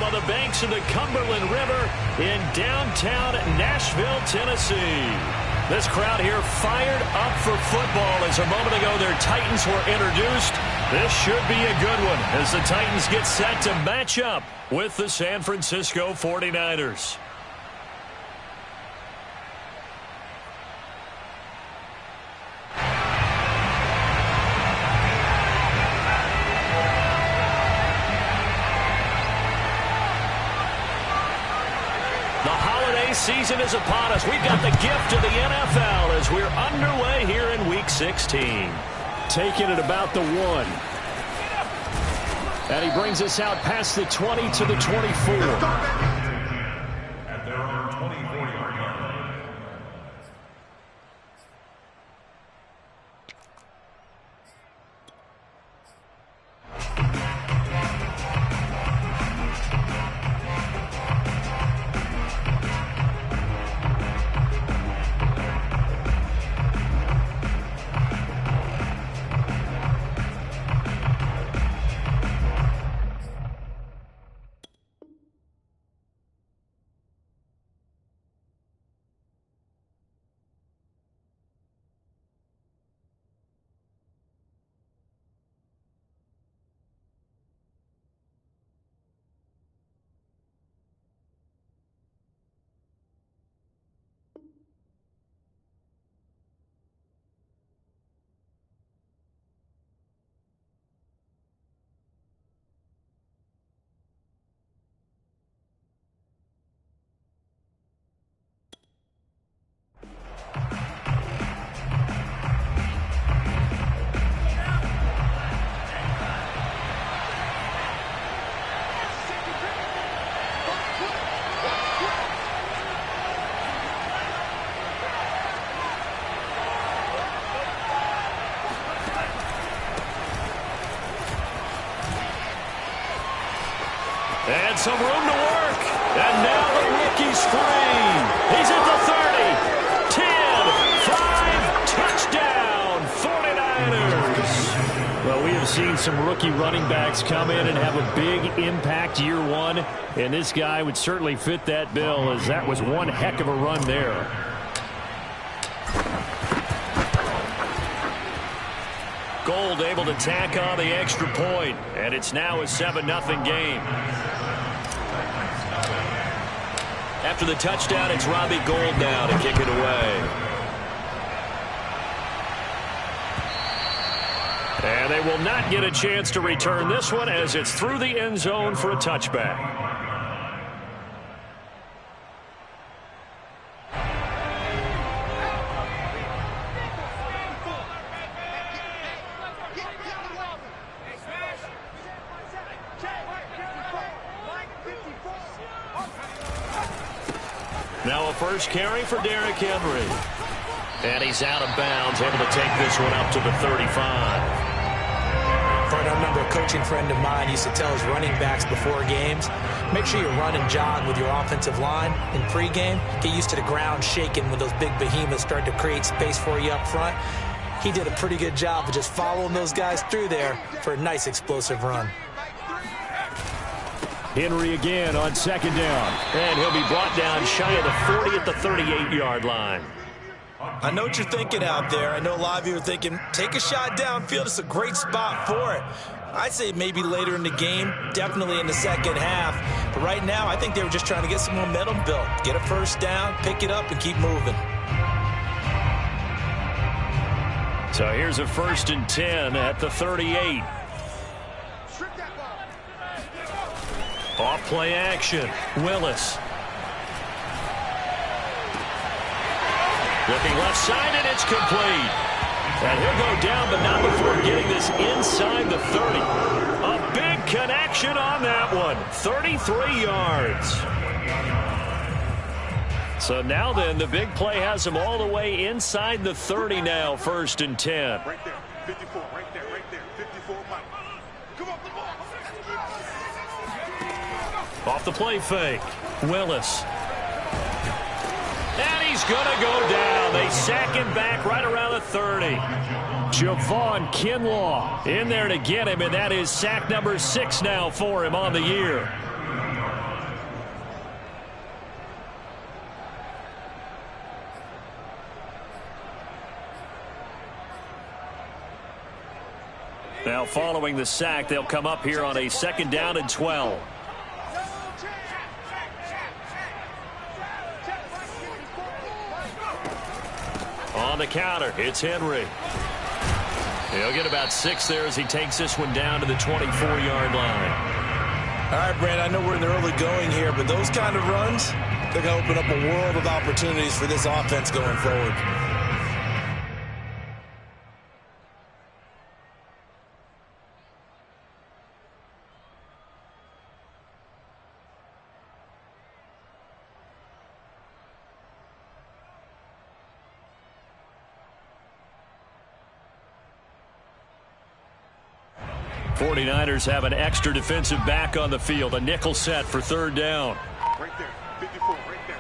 on the banks of the Cumberland River in downtown Nashville, Tennessee. This crowd here fired up for football as a moment ago their Titans were introduced. This should be a good one as the Titans get set to match up with the San Francisco 49ers. Season is upon us. We've got the gift of the NFL as we're underway here in Week 16. Taking it about the 1. And he brings us out past the 20 to the 24. At their own 24-yard line. And some room to work. And now the rookie's free. He's at the 30. 10, 5, touchdown, 49ers. Well, we have seen some rookie running backs come in and have a big impact year one. And this guy would certainly fit that bill as that was one heck of a run there. Gold able to tack on the extra point. And it's now a 7-0 game. After the touchdown, it's Robbie Gould now to kick it away. And they will not get a chance to return this one as it's through the end zone for a touchback. Now a first carry for Derrick Henry. And he's out of bounds, able to take this one up to the 35. I remember a coaching friend of mine used to tell his running backs before games, make sure you run and jog with your offensive line in pregame. Get used to the ground shaking when those big behemoths start to create space for you up front. He did a pretty good job of just following those guys through there for a nice explosive run. Henry again on second down. And he'll be brought down shy of the 40 at the 38-yard line. I know what you're thinking out there. I know a lot of you are thinking, take a shot downfield. It's a great spot for it. I'd say maybe later in the game, definitely in the second half. But right now, I think they were just trying to get some momentum built. Get a first down, pick it up, and keep moving. So here's a 1st and 10 at the 38. Off play action. Willis. Looking left side, and it's complete. And he'll go down, but not before getting this inside the 30. A big connection on that one. 33 yards. So now then, the big play has him all the way inside the 30 now, 1st and 10. Right there, 54, right there, 54, Mike. Come on, come on. Off the play fake. Willis. And he's going to go down. They sack him back right around the 30. Javon Kinlaw in there to get him, and that is sack number 6 now for him on the year. Now following the sack, they'll come up here on a 2nd down and 12. On the counter, it's Henry. He'll get about 6 there as he takes this one down to the 24-yard line. All right, Brand, I know we're in the early going here, but those kind of runs, they're going to open up a world of opportunities for this offense going forward. '49ers have an extra defensive back on the field. A nickel set for 3rd down. Right there, 54, right there,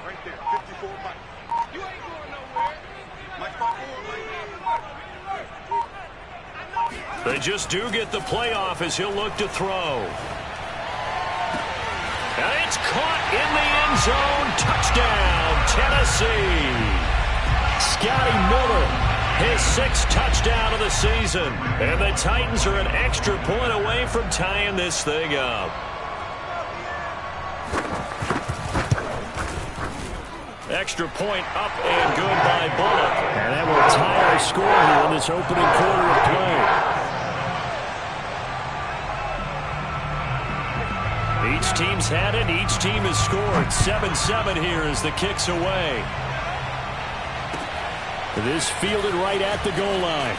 54, Mike. You ain't going nowhere. Mike, They just do get the playoff as he'll look to throw. And it's caught in the end zone. Touchdown, Tennessee. Scotty Miller. His 6th touchdown of the season. And the Titans are an extra point away from tying this thing up. Extra point up and good by Bullock. And that will tie our score here in this opening quarter of play. Each team's had it. Each team has scored. 7-7 here as the kick's away. This fielded right at the goal line.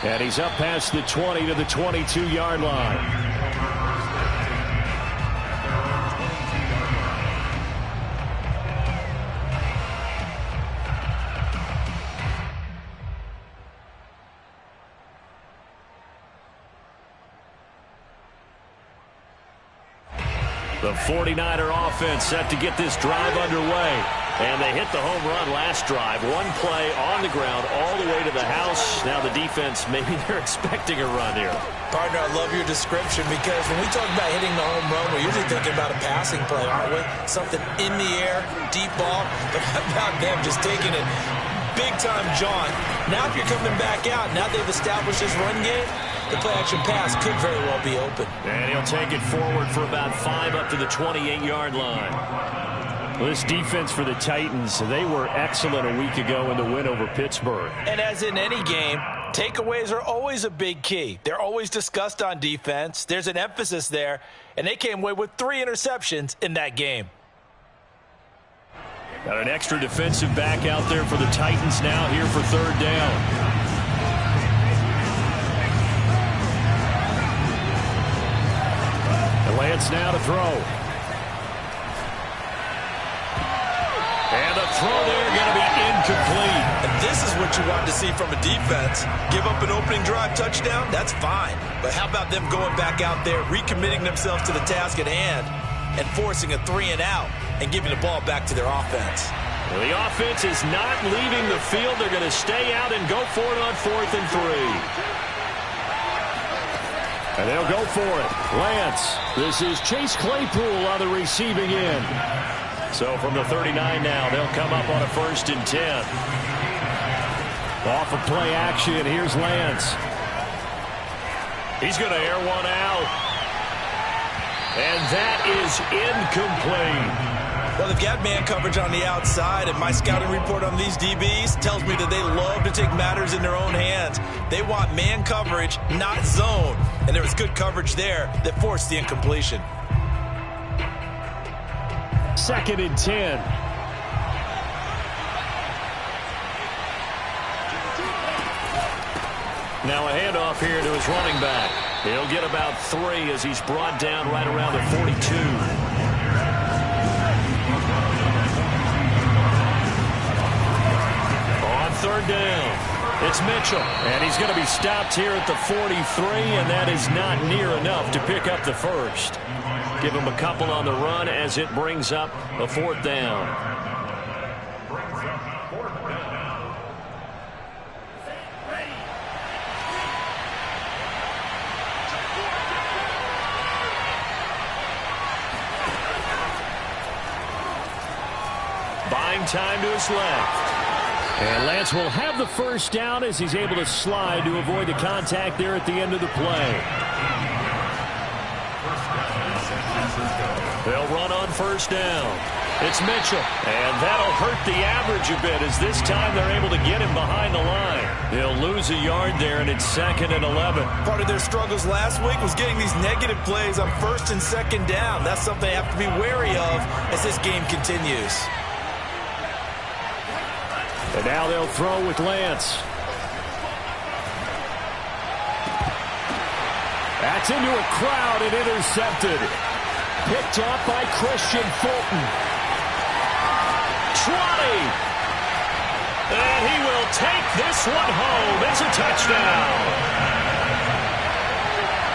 And he's up past the 20 to the 22-yard line. The 49er offense set to get this drive underway. And they hit the home run last drive. One play on the ground all the way to the house. Now the defense, maybe they're expecting a run here. Partner, I love your description because when we talk about hitting the home run, we're usually thinking about a passing play, aren't we? Something in the air, deep ball. But how about them just taking it big-time jaunt? Now if you're coming back out, now they've established this run game, the play-action pass could very well be open. And he'll take it forward for about 5 up to the 28-yard line. Well, this defense for the Titans, they were excellent a week ago in the win over Pittsburgh. And as in any game, takeaways are always a big key. They're always discussed on defense. There's an emphasis there, and they came away with 3 interceptions in that game. Got an extra defensive back out there for the Titans now here for 3rd down. And Lance now to throw. And the throw there going to be incomplete. And this is what you want to see from a defense. Give up an opening drive touchdown, that's fine. But how about them going back out there, recommitting themselves to the task at hand, and forcing a 3-and-out and giving the ball back to their offense? Well, the offense is not leaving the field. They're going to stay out and go for it on 4th and 3. And they'll go for it. Lance. This is Chase Claypool on the receiving end. So from the 39 now, they'll come up on a 1st and 10. Off of play action, here's Lance. He's going to air one out. And that is incomplete. Well, they've got man coverage on the outside, and my scouting report on these DBs tells me that they love to take matters in their own hands. They want man coverage, not zone. And there was good coverage there that forced the incompletion. 2nd and 10. Now a handoff here to his running back. He'll get about 3 as he's brought down right around the 42. On 3rd down, it's Mitchell. And he's going to be stopped here at the 43, and that is not near enough to pick up the 1st. Give him a couple on the run as it brings up a 4th down. Buying time to his left. And Lance will have the first down as he's able to slide to avoid the contact there at the end of the play. They'll run on first down. It's Mitchell, and that'll hurt the average a bit as this time they're able to get him behind the line. He'll lose a yard there, and it's 2nd and 11. Part of their struggles last week was getting these negative plays on 1st and 2nd down. That's something they have to be wary of as this game continues. And now they'll throw with Lance. That's into a crowd and intercepted. Picked off by Christian Fulton. Trotty. And he will take this one home. It's a touchdown.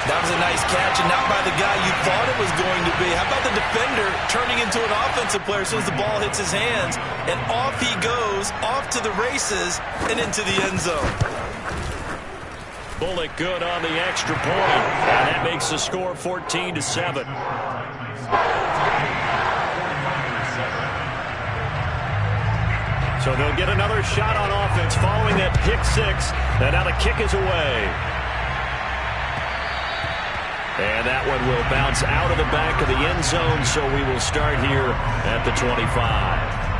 That was a nice catch, and not by the guy you thought it was going to be. How about the defender turning into an offensive player as soon as the ball hits his hands, and off he goes, off to the races, and into the end zone. Bullock good on the extra point, and that makes the score 14-7. So they'll get another shot on offense following that pick six, and now the kick is away. And that one will bounce out of the back of the end zone, so we will start here at the 25.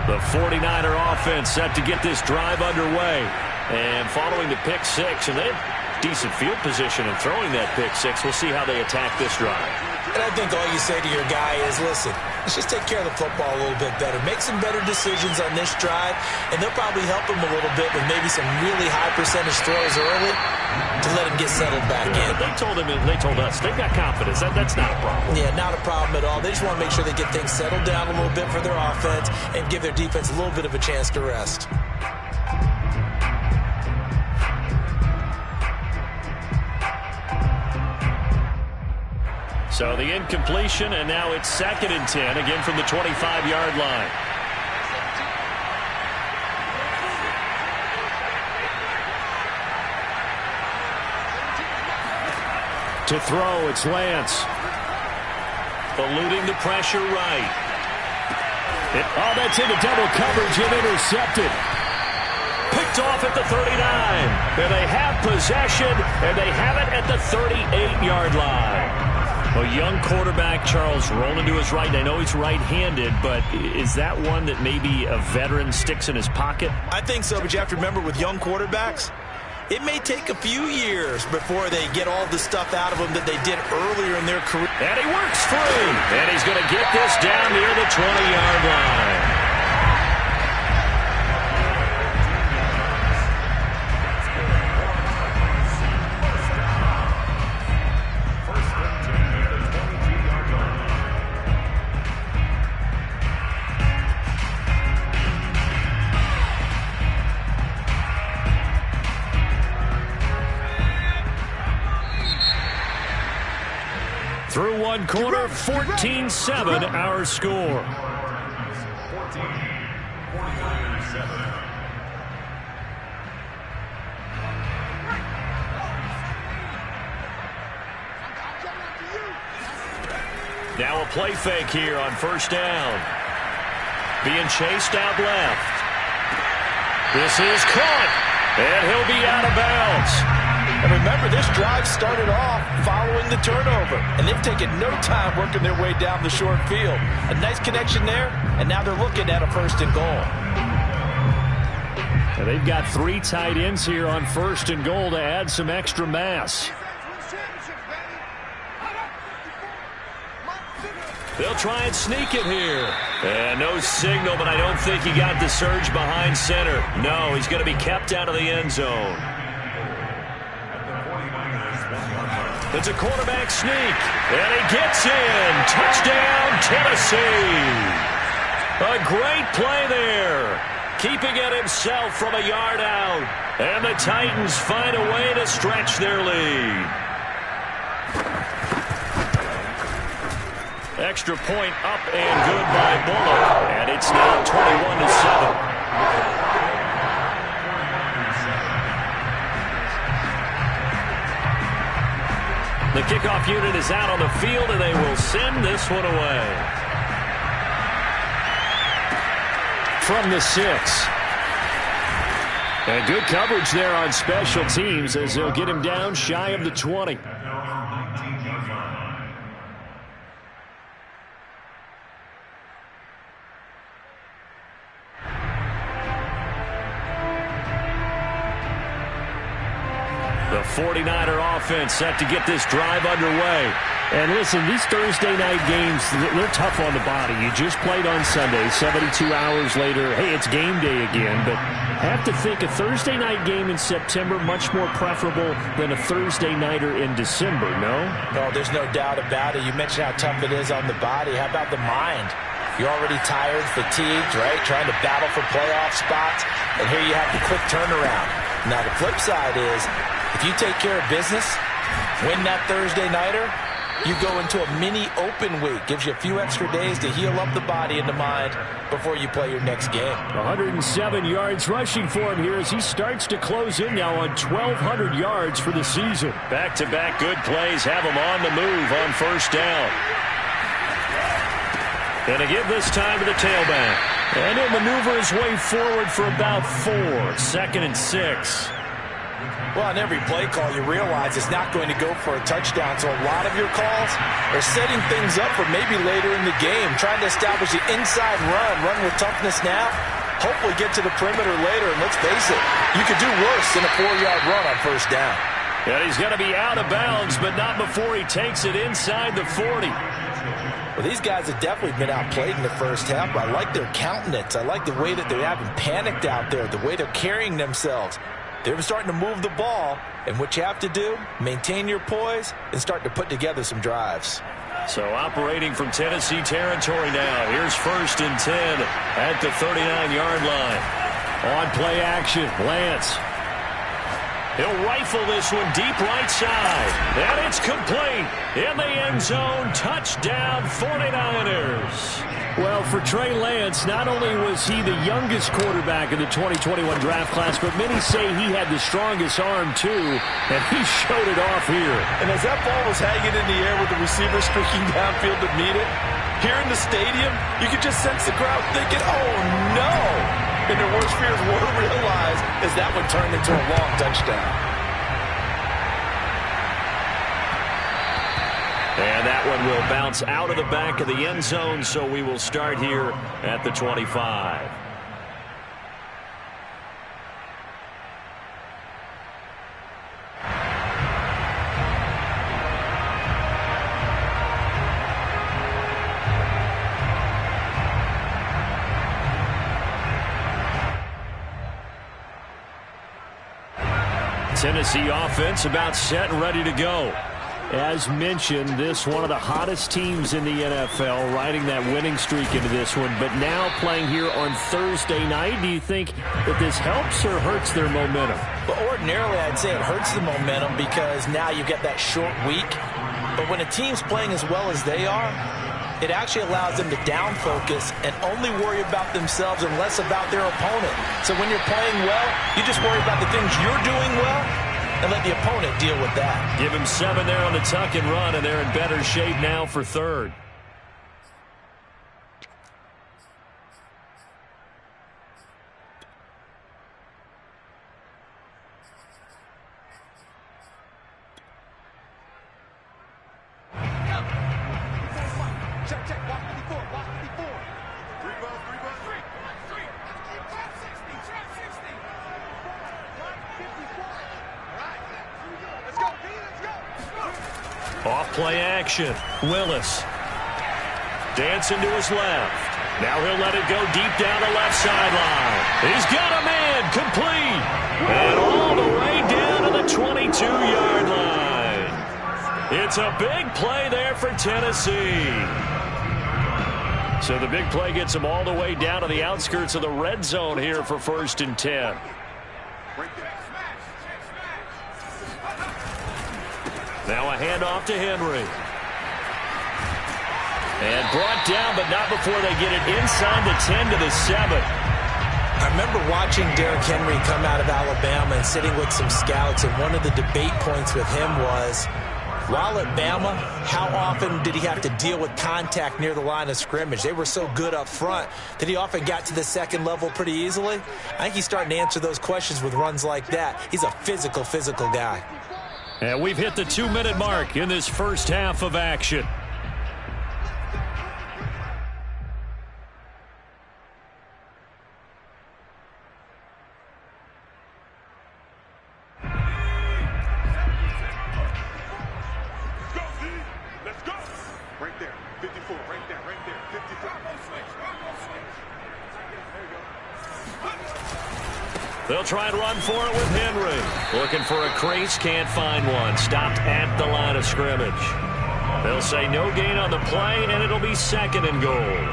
The 49er offense set to get this drive underway. And following the pick six, and they have decent field position in throwing that pick six. We'll see how they attack this drive. And I think all you say to your guy is, listen, let's just take care of the football a little bit better. Make some better decisions on this drive, and they'll probably help him a little bit with maybe some really high percentage throws early to let him get settled back in. They told him, they told us, they've got confidence. That's not a problem. Yeah, not a problem at all. They just want to make sure they get things settled down a little bit for their offense and give their defense a little bit of a chance to rest. So the incompletion, and now it's 2nd and 10, again from the 25-yard line. To throw, it's Lance. Eluding the pressure right. That's into double coverage and intercepted. Picked off at the 39. And they have possession, and they have it at the 38-yard line. A young quarterback, Charles, rolling to his right. And I know he's right-handed, but is that one that maybe a veteran sticks in his pocket? I think so, but you have to remember with young quarterbacks, it may take a few years before they get all the stuff out of them that they did earlier in their career. And he works free. And he's going to get this down near the 20-yard line. Through one quarter, 14-7 our score. Now a play fake here on first down. Being chased out left. This is caught, and he'll be out of bounds. And remember, this drive started off following the turnover, and they've taken no time working their way down the short field. A nice connection there, and now they're looking at a 1st and goal. And they've got 3 tight ends here on 1st and goal to add some extra mass. They'll try and sneak it here. And no signal, but I don't think he got the surge behind center. No, he's going to be kept out of the end zone. It's a quarterback sneak, and he gets in. Touchdown, Tennessee. A great play there. Keeping it himself from a yard out. And the Titans find a way to stretch their lead. extra point up and good by Bullock. And it's now 21-7. The kickoff unit is out on the field, and they will send this one away. From the 6. And good coverage there on special teams as they'll get him down shy of the 20. The 49er offense set to get this drive underway. And listen, these Thursday night games, they're tough on the body. You just played on Sunday, 72 hours later. Hey, it's game day again. But I have to think a Thursday night game in September much more preferable than a Thursday nighter in December, no? No, there's no doubt about it. You mentioned how tough it is on the body. How about the mind? You're already tired, fatigued, right? Trying to battle for playoff spots. And here you have the quick turnaround. Now, the flip side is, if you take care of business, win that Thursday nighter, you go into a mini open week. Gives you a few extra days to heal up the body and the mind before you play your next game. 107 yards rushing for him here as he starts to close in now on 1,200 yards for the season. Back-to-back good plays have him on the move on first down. And to give this time to the tailback. And he'll maneuver his way forward for about 4. 2nd and 6. Well, on every play call, you realize it's not going to go for a touchdown. So a lot of your calls are setting things up for maybe later in the game, trying to establish the inside run with toughness now, hopefully get to the perimeter later. And let's face it, you could do worse than a 4-yard run on first down. And he's going to be out of bounds, but not before he takes it inside the 40. Well, these guys have definitely been outplayed in the first half. I like their countenance. I like the way that they haven't panicked out there, the way they're carrying themselves. They're starting to move the ball, and what you have to do, maintain your poise and start to put together some drives. So operating from Tennessee territory now. Here's 1st and 10 at the 39-yard line. On play action, Lance. He'll rifle this one deep right side. And it's complete. In the end zone, touchdown 49ers. Well, for Trey Lance, not only was he the youngest quarterback in the 2021 draft class, but many say he had the strongest arm, too, and he showed it off here. And as that ball was hanging in the air with the receiver streaking downfield to meet it, here in the stadium, you could just sense the crowd thinking, oh, no! And their worst fears were realized as that one turned into a long touchdown. And that one will bounce out of the back of the end zone, so we will start here at the 25. Tennessee offense about set and ready to go. As mentioned, this one of the hottest teams in the NFL, riding that winning streak into this one, but now playing here on Thursday night. Do you think that this helps or hurts their momentum? But ordinarily, I'd say it hurts the momentum because now you get that short week. But when a team's playing as well as they are, it actually allows them to down focus and only worry about themselves and less about their opponent. So when you're playing well, you just worry about the things you're doing well and let the opponent deal with that. Give him 7 there on the tuck and run, and they're in better shape now for 3rd. Check, walk 54, walk 54. 3 balls, 3 balls. 3. Trap 60, trap 60. 54. All right, let's go, B, let's go. Off play action. Willis. Dancing to his left. Now he'll let it go deep down the left sideline. He's got a man complete. And all the way down to the 22-yard line. It's a big play there for Tennessee. So the big play gets him all the way down to the outskirts of the red zone here for 1st and 10. Now a handoff to Henry. And brought down, but not before they get it inside the 10 to the 7. I remember watching Derrick Henry come out of Alabama and sitting with some scouts, and one of the debate points with him was, while at Bama, how often did he have to deal with contact near the line of scrimmage? They were so good up front that he often got to the second level pretty easily. I think he's starting to answer those questions with runs like that. He's a physical guy. And we've hit the 2-minute mark in this first half of action. Right there, 54, right there, 54. They'll try and run for it with Henry. Looking for a crease, can't find one. Stopped at the line of scrimmage. They'll say no gain on the play, and it'll be 2nd and goal.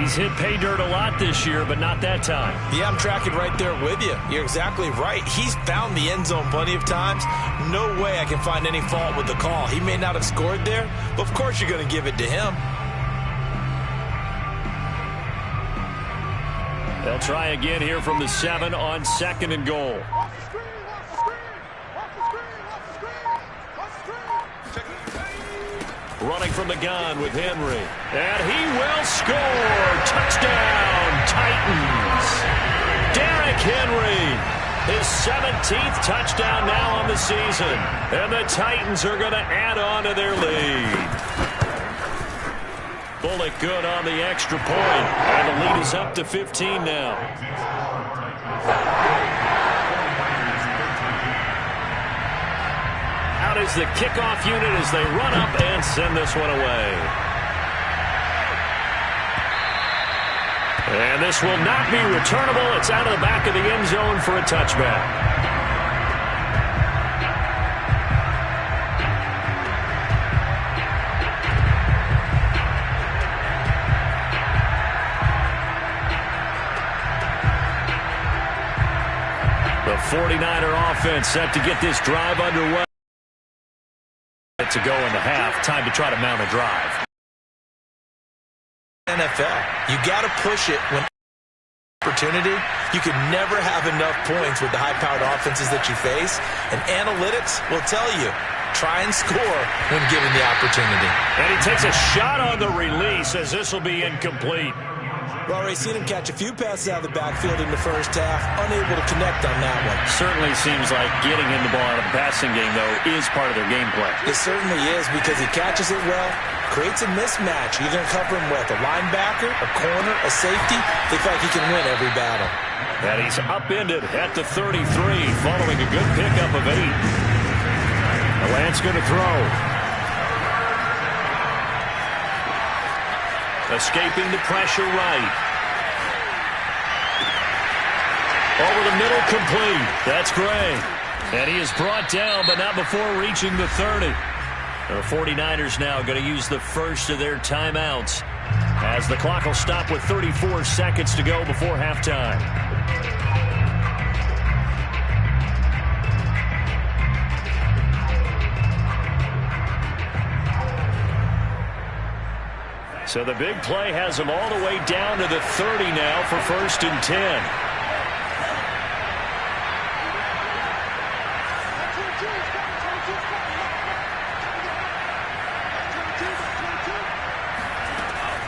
He's hit pay dirt a lot this year, but not that time. Yeah, I'm tracking right there with you. You're exactly right. He's found the end zone plenty of times. No way I can find any fault with the call. He may not have scored there, but of course you're going to give it to him. They'll try again here from the 7 on 2nd and goal. Running from the gun with Henry. And he will score. Touchdown, Titans. Derrick Henry, his 17th touchdown now on the season. And the Titans are going to add on to their lead. Bullock good on the extra point. And the lead is up to 15 now. Out is the kickoff unit as they run up and send this one away. And this will not be returnable. It's out of the back of the end zone for a touchback. The 49er offense set to get this drive underway. To go in the half. Time to try to mount a drive. NFL, you got to push it when opportunity. You can never have enough points with the high-powered offenses that you face. And analytics will tell you, try and score when given the opportunity. And he takes a shot on the release as this will be incomplete. We've already seen him catch a few passes out of the backfield in the first half, unable to connect on that one. Certainly seems like getting him the ball out of the passing game, though, is part of their game plan. It certainly is because he catches it well, creates a mismatch. You're going to cover him with a linebacker, a corner, a safety. Looks like he can win every battle. And he's upended at the 33 following a good pickup of 8. Lance going to throw. Escaping the pressure right. Over the middle, complete. That's Gray. And he is brought down, but not before reaching the 30. The 49ers now going to use the first of their timeouts as the clock will stop with 34 seconds to go before halftime. So the big play has them all the way down to the 30 now for 1st and 10.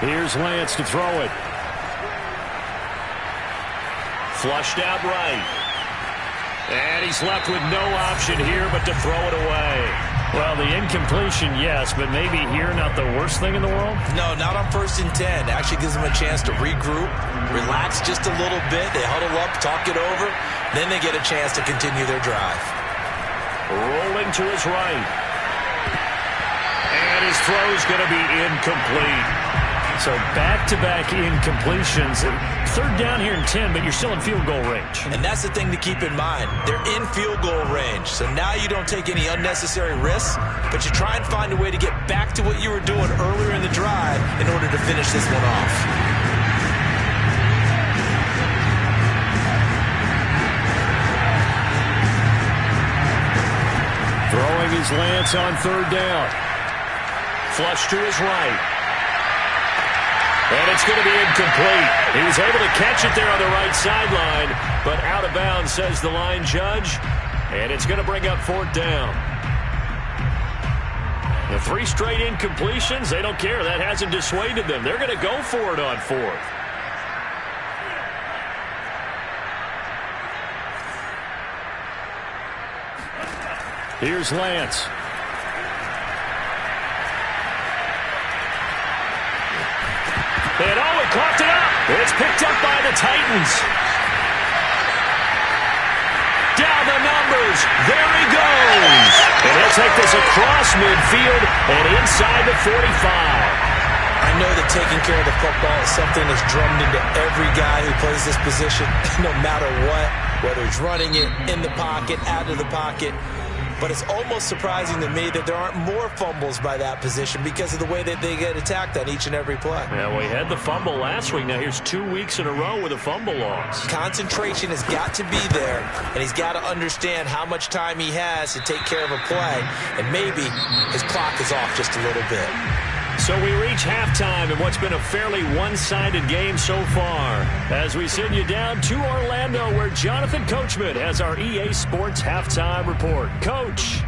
Here's Lance to throw it. Flushed out right. And he's left with no option here but to throw it away. Well, the incompletion, yes, but maybe here not the worst thing in the world? No, not on 1st and 10. Actually gives them a chance to regroup, relax just a little bit. They huddle up, talk it over. Then they get a chance to continue their drive. Rolling to his right. And his throw's going to be incomplete. So back-to-back incompletions. 3rd down here in 10, but you're still in field goal range. And that's the thing to keep in mind. They're in field goal range. So now you don't take any unnecessary risks, but you try and find a way to get back to what you were doing earlier in the drive in order to finish this one off. Throwing his Lance on 3rd down. Flush to his right. And it's going to be incomplete. He was able to catch it there on the right sideline, but out of bounds, says the line judge. And it's going to bring up 4th down. The 3 straight incompletions, they don't care. That hasn't dissuaded them. They're going to go for it on 4th. Here's Lance. And he coughed it up. It's picked up by the Titans. Down the numbers. There he goes. And he'll take this across midfield and inside the 45. I know that taking care of the football is something that's drummed into every guy who plays this position, no matter what, whether he's running it, in the pocket, out of the pocket. But it's almost surprising to me that there aren't more fumbles by that position because of the way that they get attacked on each and every play. Yeah, we had the fumble last week. Now here's 2 weeks in a row with a fumble loss. Concentration has got to be there, and he's got to understand how much time he has to take care of a play, and maybe his clock is off just a little bit. So we reach halftime in what's been a fairly one-sided game so far. As we send you down to Orlando, where Jonathan Coachman has our EA Sports Halftime Report. Coach.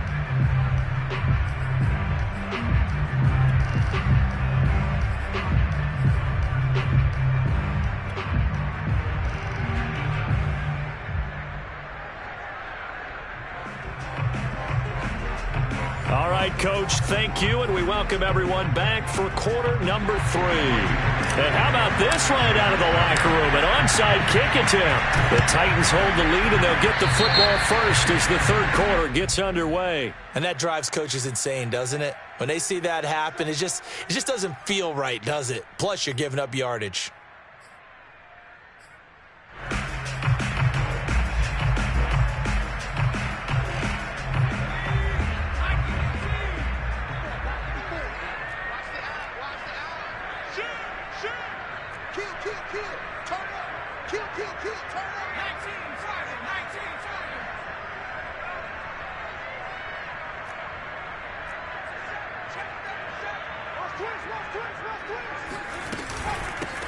All right, Coach, thank you, and we welcome everyone back for quarter number 3. And how about this right out of the locker room? An onside kick attempt. The Titans hold the lead, and they'll get the football first as the 3rd quarter gets underway. And that drives coaches insane, doesn't it? When they see that happen, it just doesn't feel right, does it? Plus, you're giving up yardage.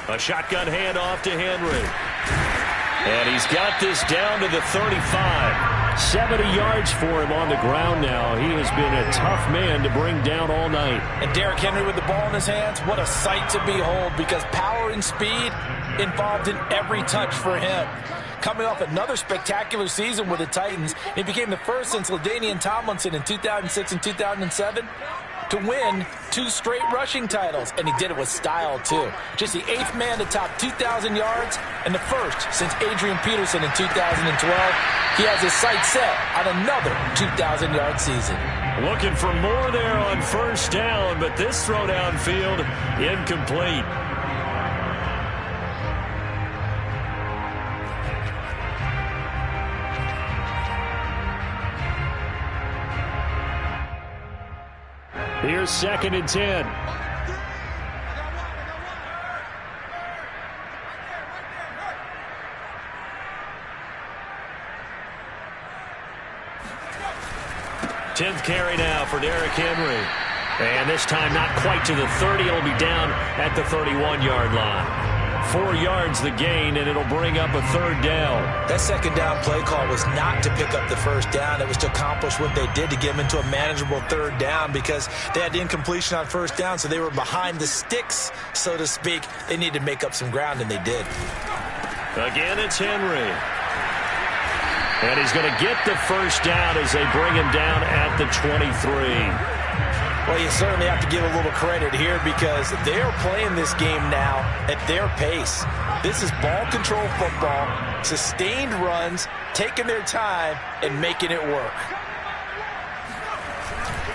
A shotgun handoff to Henry. And he's got this down to the 35. 70 yards for him on the ground now. He has been a tough man to bring down all night. And Derrick Henry with the ball in his hands, what a sight to behold, because power and speed involved in every touch for him. Coming off another spectacular season with the Titans, he became the first since LaDainian Tomlinson in 2006 and 2007 to win 2 straight rushing titles, and he did it with style too. Just the 8th man to top 2,000 yards and the first since Adrian Peterson in 2012. He has his sights set on another 2,000-yard season. Looking for more there on 1st down, but this throw downfield incomplete. Here's 2nd and 10. Tenth carry now for Derrick Henry. And this time not quite to the 30. It'll be down at the 31-yard line. 4 yards the gain, and it'll bring up a 3rd down. That 2nd down play call was not to pick up the 1st down. It was to accomplish what they did to get them into a manageable 3rd down because they had the incompletion on 1st down, so they were behind the sticks, so to speak. They needed to make up some ground, and they did. Again, it's Henry. And he's going to get the 1st down as they bring him down at the 23. Well, you certainly have to give a little credit here because they're playing this game now at their pace. This is ball control football, sustained runs, taking their time, and making it work.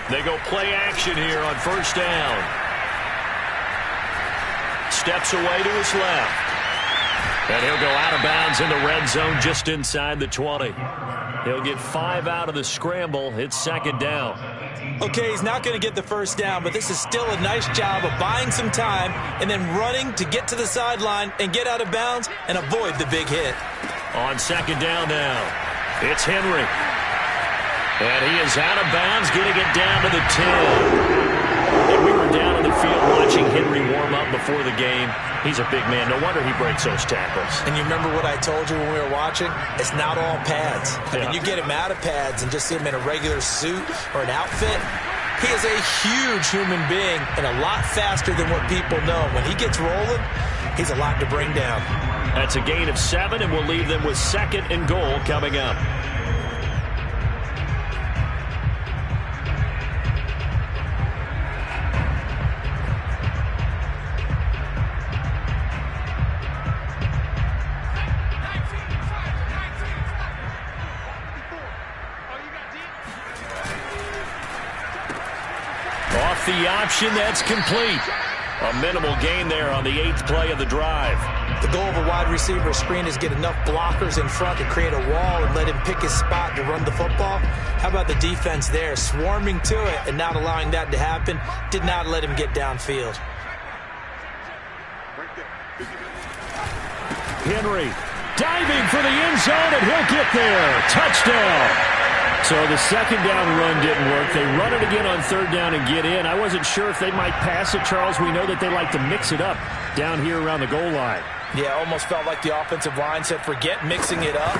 They go play action here on 1st down. Steps away to his left. And he'll go out of bounds in the red zone just inside the 20. He'll get 5 out of the scramble. It's 2nd down. Okay, he's not going to get the 1st down, but this is still a nice job of buying some time and then running to get to the sideline and get out of bounds and avoid the big hit. On 2nd down now, it's Henry. And he is out of bounds, getting it down to the 10. we were down on the field watching Henry warm up before the game. He's a big man. No wonder he breaks those tackles. And you remember what I told you when we were watching? It's not all pads. I mean, you get him out of pads and just see him in a regular suit or an outfit. He is a huge human being and a lot faster than what people know. When he gets rolling, he's a lot to bring down. That's a gain of 7, and we'll leave them with 2nd and goal coming up. Off the option, that's complete. A minimal gain there on the 8th play of the drive. The goal of a wide receiver screen is get enough blockers in front to create a wall and let him pick his spot to run the football. How about the defense there, swarming to it and not allowing that to happen? Did not let him get downfield. Henry diving for the end zone, and he'll get there. Touchdown. So the second down run didn't work. They run it again on 3rd down and get in. I wasn't sure if they might pass it, Charles. We know that they like to mix it up down here around the goal line. Yeah, almost felt like the offensive line said, forget mixing it up.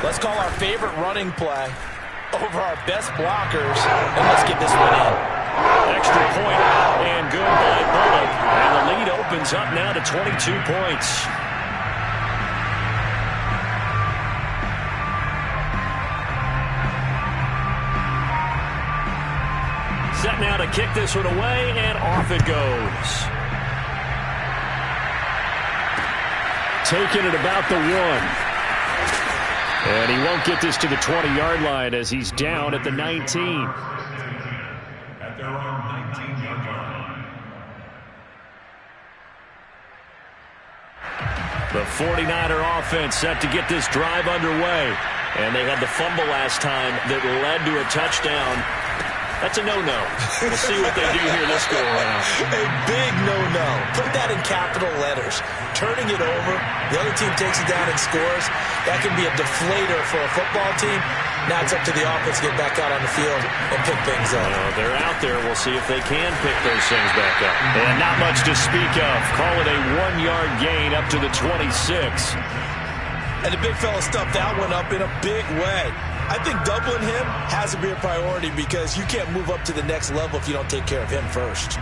Let's call our favorite running play over our best blockers, and let's get this one in. Extra point out and good by Bullock. And the lead opens up now to 22 points. Set now to kick this one away, and off it goes. Taking it about the 1. And he won't get this to the 20-yard line as he's down at the 19. At their own 19-yard line. The 49er offense set to get this drive underway. And they had the fumble last time that led to a touchdown. That's a no-no. We'll see what they do here this go-around. A big no-no. Put that in capital letters. Turning it over, the other team takes it down and scores. That can be a deflator for a football team. Now it's up to the offense to get back out on the field and pick things up. They're out there. We'll see if they can pick those things back up. And not much to speak of. Call it a 1-yard gain up to the 26. And the big fella stuffed that one up in a big way. I think doubling him has to be a priority because you can't move up to the next level if you don't take care of him first.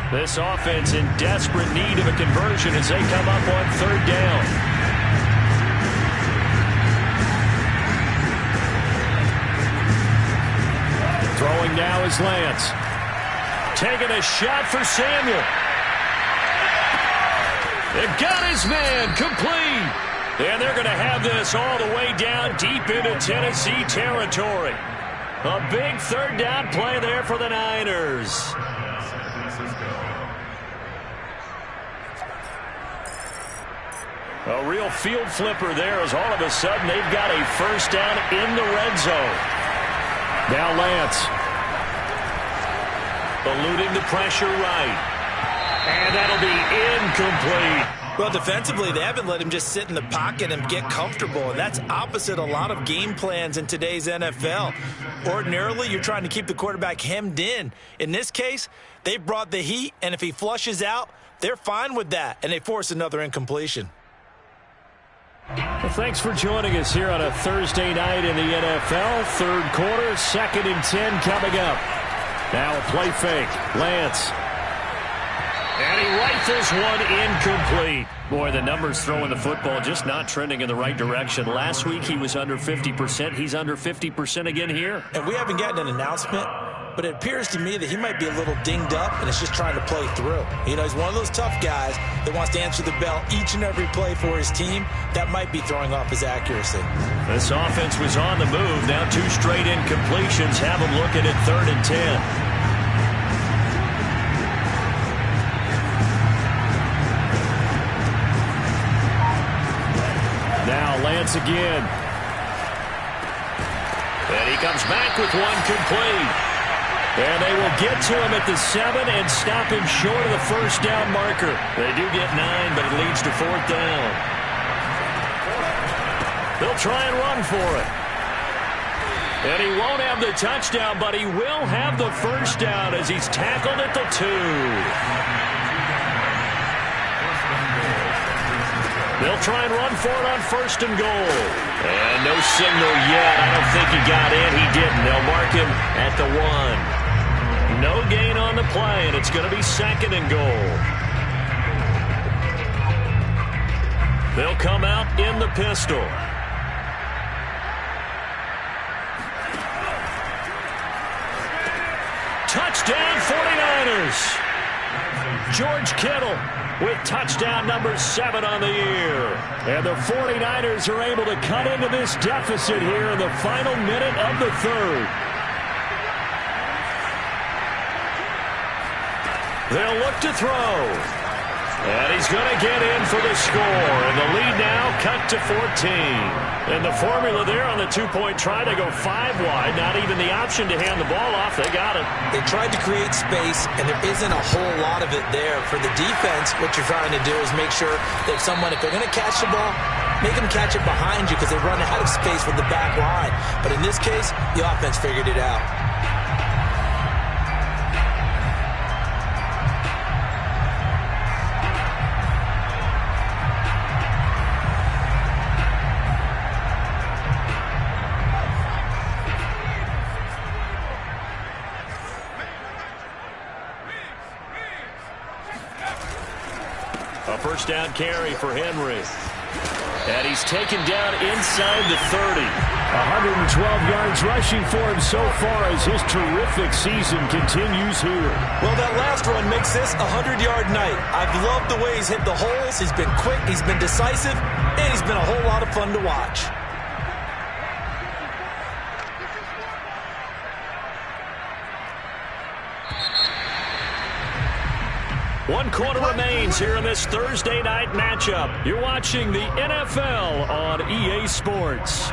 This offense in desperate need of a conversion as they come up on 3rd down. Throwing now is Lance. Taking a shot for Samuel. They've got his man complete. And they're going to have this all the way down deep into Tennessee territory. A big 3rd down play there for the Niners. A real field flipper there as all of a sudden they've got a 1st down in the red zone. Now Lance. Eluding the pressure right. And that'll be incomplete. Well, defensively, they haven't let him just sit in the pocket and get comfortable, and that's opposite a lot of game plans in today's NFL. Ordinarily, you're trying to keep the quarterback hemmed in. In this case, they brought the heat, and if he flushes out, they're fine with that, and they force another incompletion. Well, thanks for joining us here on a Thursday night in the NFL. 3rd quarter, 2nd and 10 coming up. Now a play fake. Lance. And he rifles one incomplete. Boy, the numbers throwing the football just not trending in the right direction. Last week he was under 50%. He's under 50% again here. And we haven't gotten an announcement, but it appears to me that he might be a little dinged up and is just trying to play through. You know, he's one of those tough guys that wants to answer the bell each and every play for his team. That might be throwing off his accuracy. This offense was on the move. Now 2 straight incompletions have him looking at 3rd and 10. Now Lance again. And he comes back with one complete. And they will get to him at the 7 and stop him short of the 1st down marker. They do get 9, but it leads to 4th down. They'll try and run for it. And he won't have the touchdown, but he will have the first down as he's tackled at the 2. They'll try and run for it on 1st and goal. And no signal yet. I don't think he got in. He didn't. They'll mark him at the 1. No gain on the play, and it's going to be 2nd and goal. They'll come out in the pistol. Touchdown 49ers. George Kittle with touchdown number 7 on the year. And the 49ers are able to cut into this deficit here in the final minute of the 3rd. They'll look to throw. And he's going to get in for the score. And the lead now cut to 14. And the formula there on the 2-point try, they go 5 wide. Not even the option to hand the ball off. They got it. They tried to create space, and there isn't a whole lot of it there. For the defense, what you're trying to do is make sure that someone, if they're going to catch the ball, make them catch it behind you because they run out of space with the back line. But in this case, the offense figured it out. A first down carry for Henry. And he's taken down inside the 30. 112 yards rushing for him so far as his terrific season continues here. Well, that last run makes this a 100-yard night. I've loved the way he's hit the holes. He's been quick, he's been decisive, and he's been a whole lot of fun to watch. One quarter remains here in this Thursday night matchup. You're watching the NFL on EA Sports.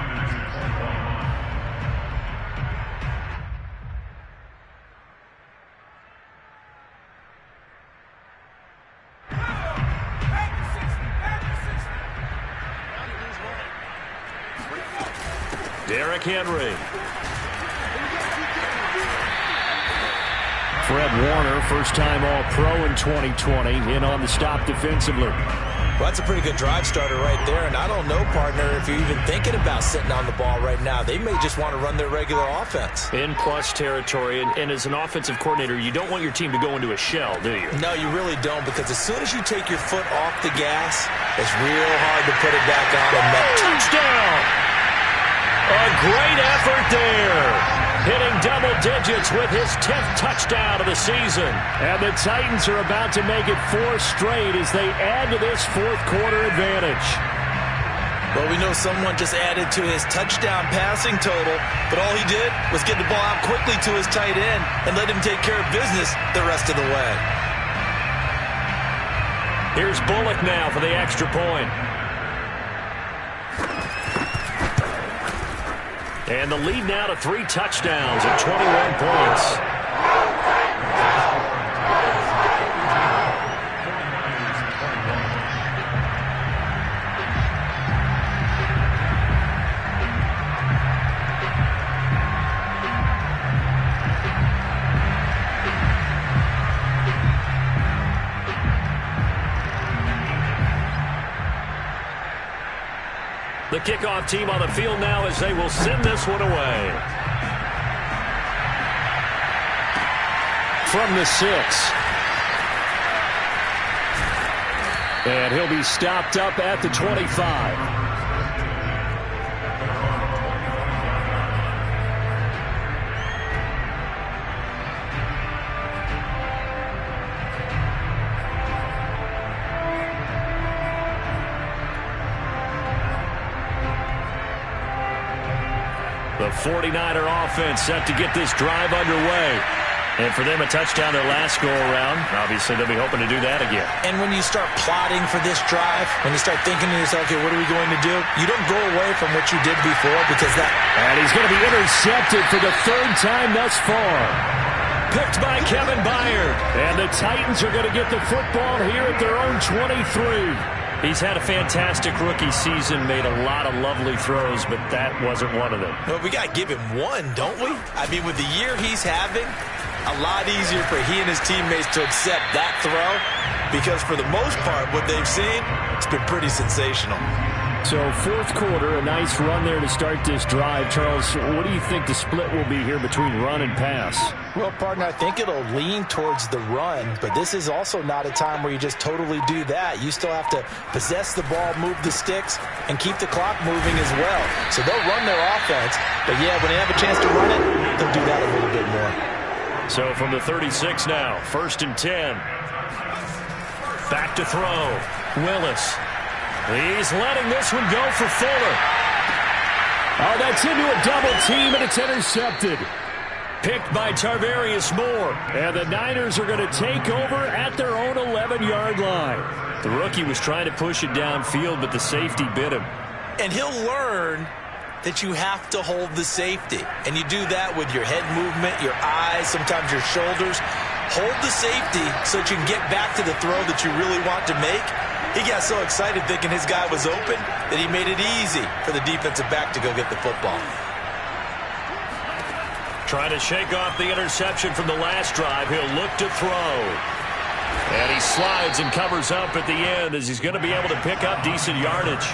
Derrick Henry. Fred Warner, first-time All-Pro in 2020, in on the stop defensively. Well, that's a pretty good drive starter right there, and I don't know, partner, if you're even thinking about sitting on the ball right now. They may just want to run their regular offense. In plus territory, and as an offensive coordinator, you don't want your team to go into a shell, do you? No, you really don't, because as soon as you take your foot off the gas, it's real hard to put it back on. And touchdown! A great effort there. Hitting double digits with his 10th touchdown of the season. And the Titans are about to make it 4 straight as they add to this fourth-quarter advantage. Well, we know someone just added to his touchdown passing total, but all he did was get the ball out quickly to his tight end and let him take care of business the rest of the way. Here's Bullock now for the extra point. And the lead now to 3 touchdowns at 21 points. The kickoff team on the field now as they will send this one away. From the 6. And he'll be stopped up at the 25. The 49er offense set to get this drive underway. And for them, a touchdown their last go-around. Obviously, they'll be hoping to do that again. And when you start plotting for this drive, when you start thinking to yourself, okay, what are we going to do? You don't go away from what you did before because that... And he's going to be intercepted for the 3rd time thus far. Picked by Kevin Byard. And the Titans are going to get the football here at their own 23. He's had a fantastic rookie season, made a lot of lovely throws, but that wasn't one of them. Well, we got to give him one, don't we? I mean, with the year he's having, a lot easier for he and his teammates to accept that throw because for the most part, what they've seen, it's been pretty sensational. So fourth quarter, a nice run there to start this drive. Charles, what do you think the split will be here between run and pass? Well, partner, I think it'll lean towards the run, but this is also not a time where you just totally do that. You still have to possess the ball, move the sticks, and keep the clock moving as well. So they'll run their offense, but yeah, when they have a chance to run it, they'll do that a little bit more. So from the 36 now, 1st and 10. Back to throw. Willis. He's letting this one go for Fuller. Oh, that's into a double team, and it's intercepted. Picked by Tarvarius Moore. And the Niners are going to take over at their own 11-yard line. The rookie was trying to push it downfield, but the safety bit him. And he'll learn that you have to hold the safety. And you do that with your head movement, your eyes, sometimes your shoulders. Hold the safety so that you can get back to the throw that you really want to make. He got so excited thinking his guy was open that he made it easy for the defensive back to go get the football. Trying to shake off the interception from the last drive. He'll look to throw. And he slides and covers up at the end as he's going to be able to pick up decent yardage.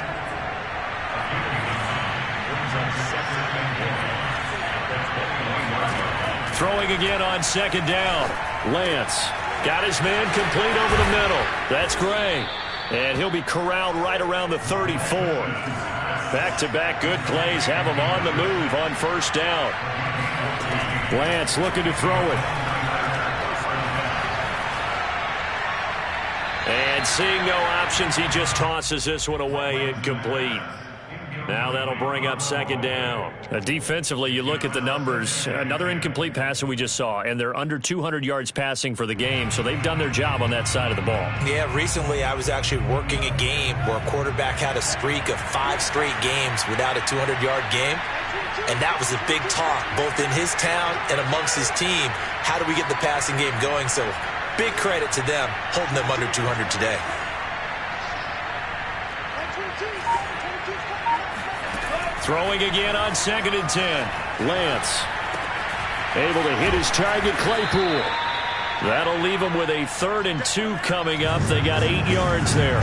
Throwing again on 2nd down. Lance got his man complete over the middle. That's Gray. And he'll be corralled right around the 34. Back-to-back good plays have him on the move on 1st down. Lance looking to throw it. And seeing no options, he just tosses this one away incomplete. Now that'll bring up 2nd down. Defensively, you look at the numbers. Another incomplete pass that we just saw, and they're under 200 yards passing for the game, so they've done their job on that side of the ball. Yeah, recently I was actually working a game where a quarterback had a streak of 5 straight games without a 200-yard game, and that was a big talk, both in his town and amongst his team. How do we get the passing game going? So big credit to them holding them under 200 today. Throwing again on 2nd and 10. Lance able to hit his target, Claypool. That'll leave him with a 3rd and 2 coming up. They got 8 yards there.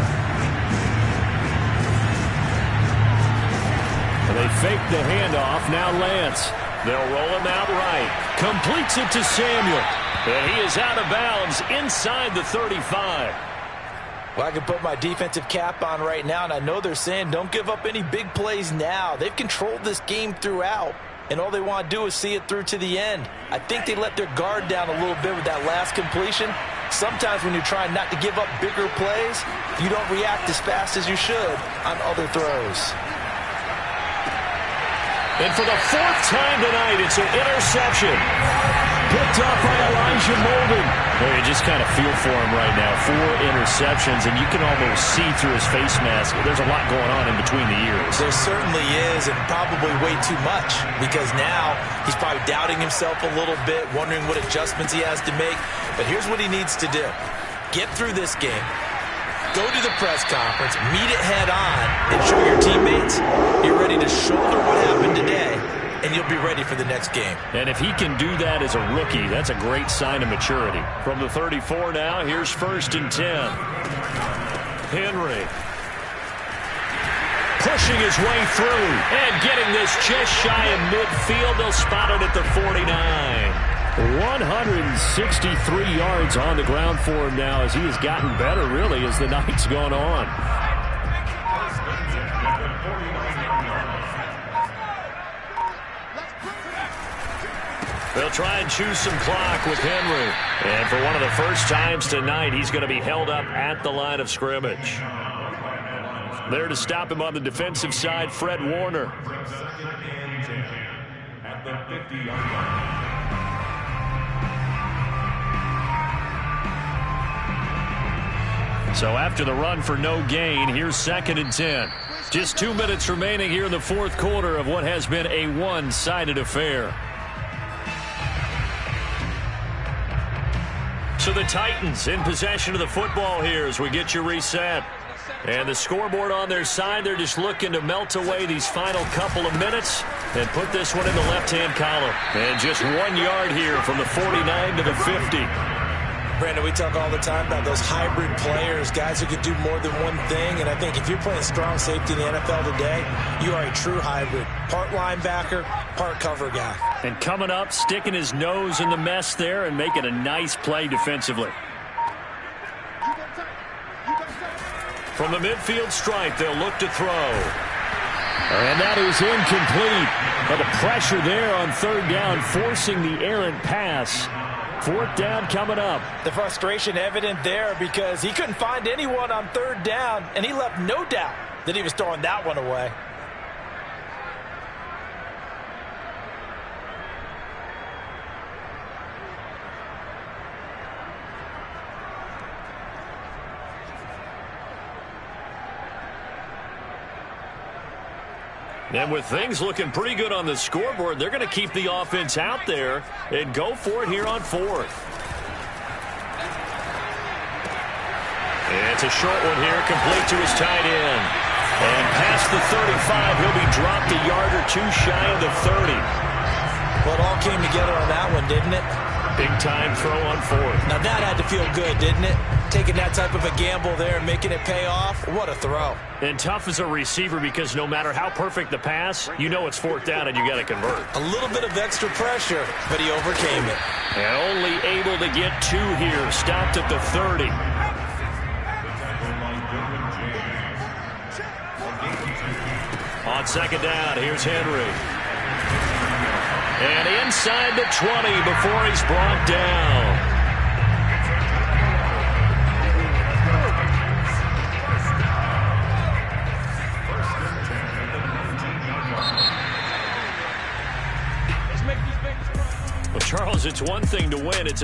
And they fake the handoff. Now Lance. They'll roll him out right. Completes it to Samuel. And he is out of bounds inside the 35. Well, I can put my defensive cap on right now, and I know they're saying don't give up any big plays now. They've controlled this game throughout, and all they want to do is see it through to the end. I think they let their guard down a little bit with that last completion. Sometimes when you're trying not to give up bigger plays, you don't react as fast as you should on other throws. And for the 4th time tonight, it's an interception. Picked up by Elijah Molden. Well, you just kind of feel for him right now. 4 interceptions, and you can almost see through his face mask. There's a lot going on in between the ears. There certainly is, and probably way too much, because now he's probably doubting himself a little bit, wondering what adjustments he has to make. But here's what he needs to do. Get through this game. Go to the press conference, meet it head on, and show your teammates you're ready to shoulder what happened today, and you'll be ready for the next game. And if he can do that as a rookie, that's a great sign of maturity. From the 34 now, here's 1st and 10. Henry pushing his way through and getting this just shy of midfield. They'll spot it at the 49. 163 yards on the ground for him now as he has gotten better, really, as the night's gone on. They'll try and choose some clock with Henry. And for one of the first times tonight, he's going to be held up at the line of scrimmage. There to stop him on the defensive side, Fred Warner. At the 50-yard line. So after the run for no gain, here's 2nd and 10. Just 2 minutes remaining here in the 4th quarter of what has been a one-sided affair. So the Titans in possession of the football here as we get you reset. And the scoreboard on their side, they're just looking to melt away these final couple of minutes and put this one in the left-hand column. And just 1 yard here from the 49 to the 50. Brandon, we talk all the time about those hybrid players, guys who can do more than one thing. And I think if you're playing strong safety in the NFL today, you are a true hybrid. Part linebacker, part cover guy. And coming up, sticking his nose in the mess there and making a nice play defensively. From the midfield stripe, they'll look to throw. And that is incomplete. But the pressure there on third down, forcing the errant pass. Fourth down coming up. The frustration evident there because he couldn't find anyone on third down, and he left no doubt that he was throwing that one away. And with things looking pretty good on the scoreboard, they're going to keep the offense out there and go for it here on fourth. It's a short one here, complete to his tight end. And past the 35, he'll be dropped a yard or two shy of the 30. Well, it all came together on that one, didn't it? Big-time throw on fourth. Now that had to feel good, didn't it? Taking that type of a gamble there and making it pay off. What a throw. And tough as a receiver because no matter how perfect the pass, you know it's fourth down and you got to convert. A little bit of extra pressure, but he overcame it. And only able to get two here. Stopped at the 30. On second down, here's Henry. And inside the 20 before he's brought down. Well, Charles, it's one thing to win. It's